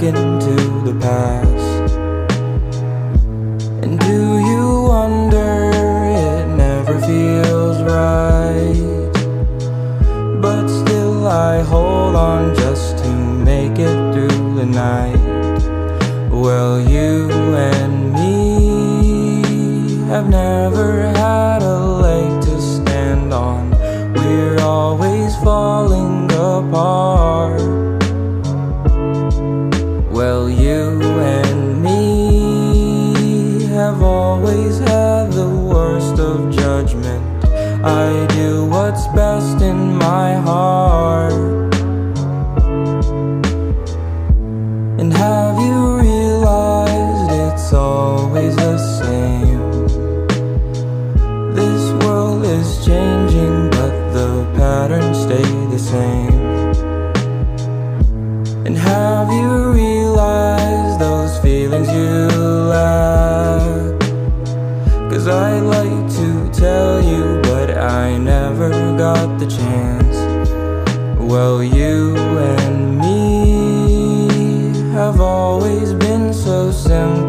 into the past. And do you wonder, it never feels right, but still I hold on just to make it through the night. Well, you and me have never had a leg to stand on. We're always falling apart. Well, you and me have always had the worst of judgment. I do what's best in my heart. And have you realized it's always the same? This world is changing, but the patterns stay the same. And have you realized those feelings you lack? 'Cause I'd like to tell you, but I never got the chance. Well, you and me have always been so simple.